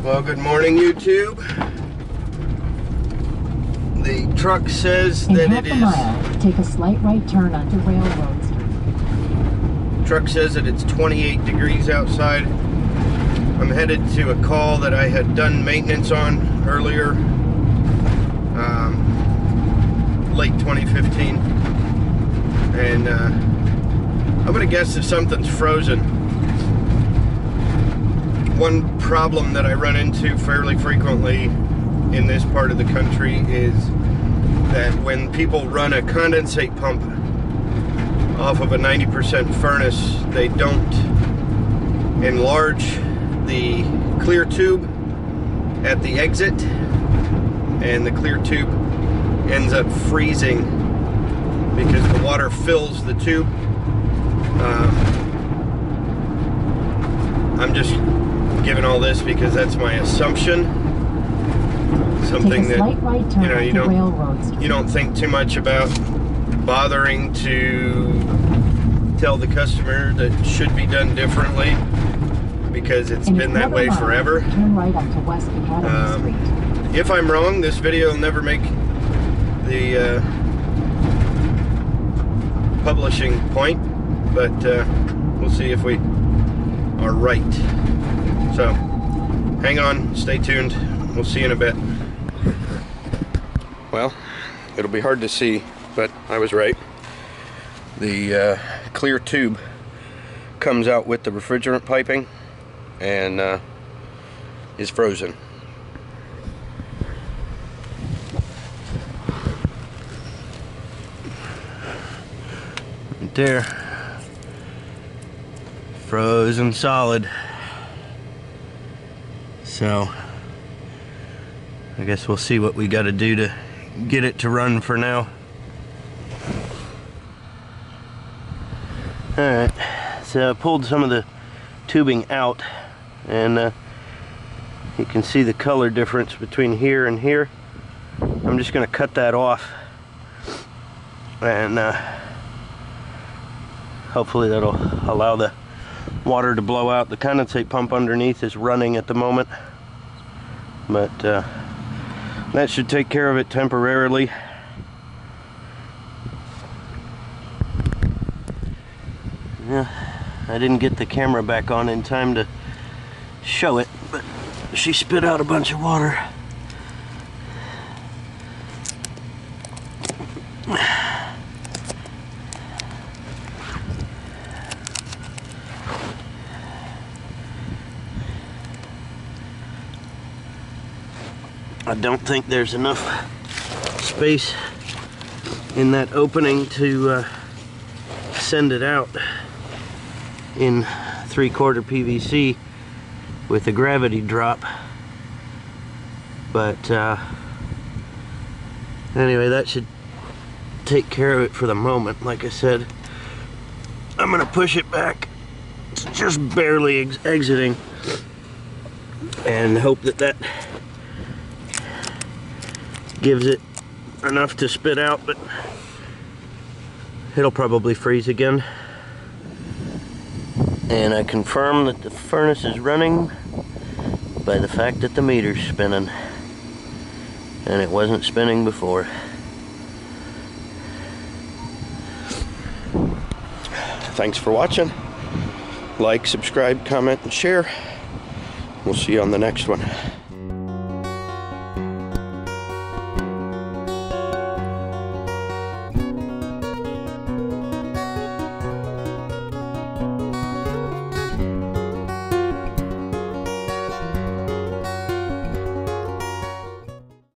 Well, good morning, YouTube. The truck says that it is... mile, take a slight right turn onto Railroad Street. Truck says that it's 28 degrees outside. I'm headed to a call that I had done maintenance on earlier, late 2015. And I'm gonna guess if something's frozen. One problem that I run into fairly frequently in this part of the country is that when people run a condensate pump off of a 90% furnace, they don't enlarge the clear tube at the exit, and the clear tube ends up freezing because the water fills the tube. I'm just giving all this because that's my assumption. Something that you don't think too much about bothering to tell the customer that should be done differently because it's been that way forever. Turn right onto West Academy Street. If I'm wrong, this video will never make the publishing point, but we'll see if we are right. So hang on, stay tuned, we'll see you in a bit. Well, it'll be hard to see, but I was right. The clear tube comes out with the refrigerant piping and is frozen. Right there, frozen solid. So I guess we'll see what we got to do to get it to run for now. Alright, so I pulled some of the tubing out, and you can see the color difference between here and here. I'm just going to cut that off, and hopefully that'll allow the water to blow out. The condensate pump underneath is running at the moment, but that should take care of it temporarily. Yeah, I didn't get the camera back on in time to show it, but she spit out a bunch of water. I don't think there's enough space in that opening to send it out in 3/4 PVC with a gravity drop, but anyway, that should take care of it for the moment. Like I said, I'm gonna push it back. It's just barely exiting, and hope that that gives it enough to spit out, but it'll probably freeze again. And I confirm that the furnace is running by the fact that the meter's spinning, and it wasn't spinning before. Thanks for watching. Like, subscribe, comment, and share. We'll see you on the next one.